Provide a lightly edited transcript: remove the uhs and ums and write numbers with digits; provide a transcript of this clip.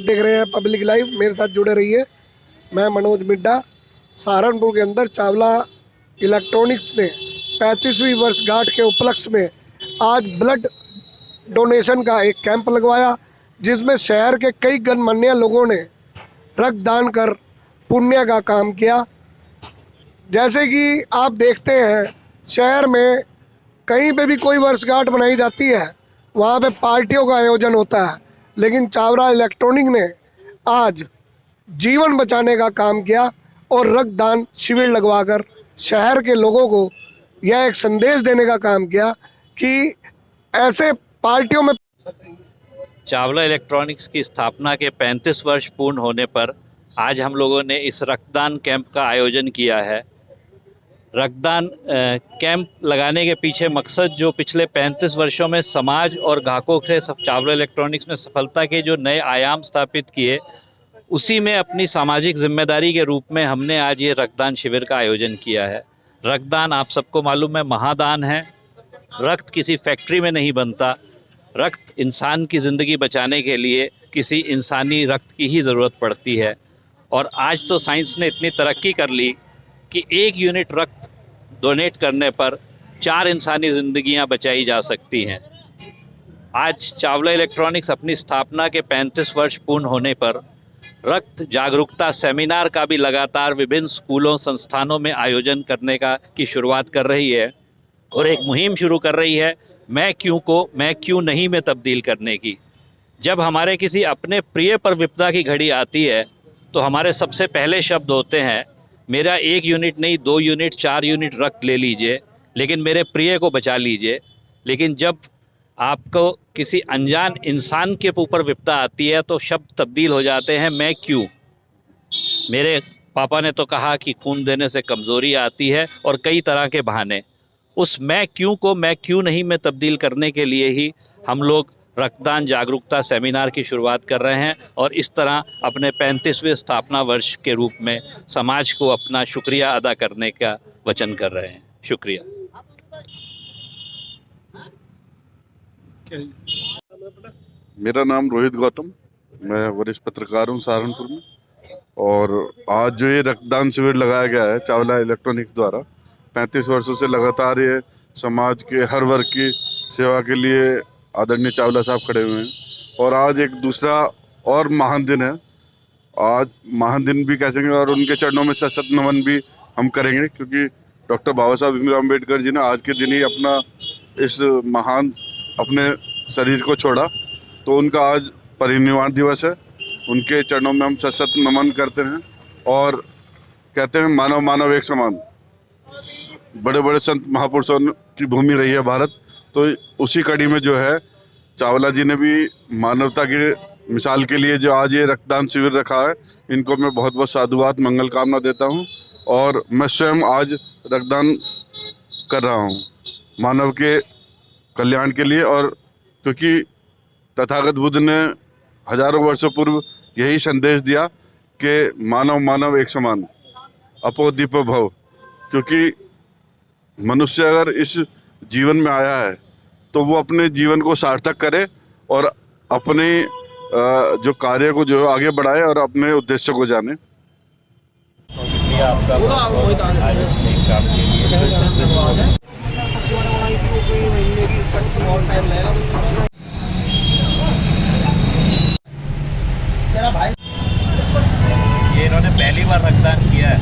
देख रहे हैं पब्लिक लाइव, मेरे साथ जुड़े रहिए। मैं मनोज मिड्डा। सहारनपुर के अंदर चावला इलेक्ट्रॉनिक्स ने 35वीं वर्षगांठ के उपलक्ष्य में आज ब्लड डोनेशन का एक कैंप लगवाया, जिसमें शहर के कई गणमान्य लोगों ने रक्तदान कर पुण्य का काम किया। जैसे कि आप देखते हैं, शहर में कहीं पे भी कोई वर्षगांठ मनाई जाती है, वहाँ पे पार्टियों का आयोजन होता है, लेकिन चावला इलेक्ट्रॉनिक ने आज जीवन बचाने का काम किया और रक्तदान शिविर लगवाकर शहर के लोगों को यह एक संदेश देने का काम किया कि ऐसे पार्टियों में। चावला इलेक्ट्रॉनिक्स की स्थापना के 35 वर्ष पूर्ण होने पर आज हम लोगों ने इस रक्तदान कैंप का आयोजन किया है। रक्तदान कैंप लगाने के पीछे मकसद जो पिछले 35 वर्षों में समाज और ग्राहकों से चावला इलेक्ट्रॉनिक्स ने सफलता के जो नए आयाम स्थापित किए, उसी में अपनी सामाजिक जिम्मेदारी के रूप में हमने आज ये रक्तदान शिविर का आयोजन किया है। रक्तदान आप सबको मालूम है महादान है। रक्त किसी फैक्ट्री में नहीं बनता। रक्त इंसान की ज़िंदगी बचाने के लिए किसी इंसानी रक्त की ही ज़रूरत पड़ती है। और आज तो साइंस ने इतनी तरक्की कर ली कि 1 यूनिट रक्त डोनेट करने पर 4 इंसानी ज़िंदगियां बचाई जा सकती हैं। आज चावला इलेक्ट्रॉनिक्स अपनी स्थापना के 35 वर्ष पूर्ण होने पर रक्त जागरूकता सेमिनार का भी लगातार विभिन्न स्कूलों संस्थानों में आयोजन करने की शुरुआत कर रही है और एक मुहिम शुरू कर रही है मैं क्यों को मैं क्यों नहीं में तब्दील करने की। जब हमारे किसी अपने प्रिय पर विपदा की घड़ी आती है तो हमारे सबसे पहले शब्द होते हैं मेरा 1 यूनिट नहीं 2 यूनिट 4 यूनिट रक्त ले लीजिए, लेकिन मेरे प्रिय को बचा लीजिए। लेकिन जब आपको किसी अनजान इंसान के ऊपर विपदा आती है तो शब्द तब्दील हो जाते हैं मैं क्यों। मेरे पापा ने तो कहा कि खून देने से कमज़ोरी आती है और कई तरह के बहाने। उस मैं क्यों को मैं क्यों नहीं में तब्दील करने के लिए ही हम लोग रक्तदान जागरूकता सेमिनार की शुरुआत कर रहे हैं और इस तरह अपने 35वें स्थापना वर्ष के रूप में समाज को अपना शुक्रिया अदा करने का वचन कर रहे हैं। शुक्रिया। मेरा नाम रोहित गौतम, मैं वरिष्ठ पत्रकार हूँ सहारनपुर में। और आज जो ये रक्तदान शिविर लगाया गया है चावला इलेक्ट्रॉनिक्स द्वारा, 35 वर्षों से लगातार ये समाज के हर वर्ग की सेवा के लिए आदरणीय चावला साहब खड़े हुए हैं। और आज एक दूसरा और महान दिन है, आज महान दिन भी कह सकेंगे और उनके चरणों में सशक्त नमन भी हम करेंगे, क्योंकि डॉक्टर बाबा साहब भीमराव अम्बेडकर जी ने आज के दिन ही अपना इस महान अपने शरीर को छोड़ा, तो उनका आज परिनिर्वाण दिवस है। उनके चरणों में हम सशक्त नमन करते हैं और कहते हैं मानव मानव एक समान। बड़े बड़े संत महापुरुषों की भूमि रही है भारत, तो उसी कड़ी में जो है चावला जी ने भी मानवता की मिसाल के लिए जो आज ये रक्तदान शिविर रखा है, इनको मैं बहुत बहुत साधुवाद मंगल कामना देता हूँ। और मैं स्वयं आज रक्तदान कर रहा हूँ मानव के कल्याण के लिए। और क्योंकि तथागत बुद्ध ने हजारों वर्षों पूर्व यही संदेश दिया कि मानव मानव एक समान, अपो दीपो भव। क्योंकि मनुष्य अगर इस जीवन में आया है तो वो अपने जीवन को सार्थक करे और अपने जो कार्य को जो आगे बढ़ाए और अपने उद्देश्य को जाने। आज इस नेक काम के लिए ये इन्होंने पहली बार रक्तदान किया है।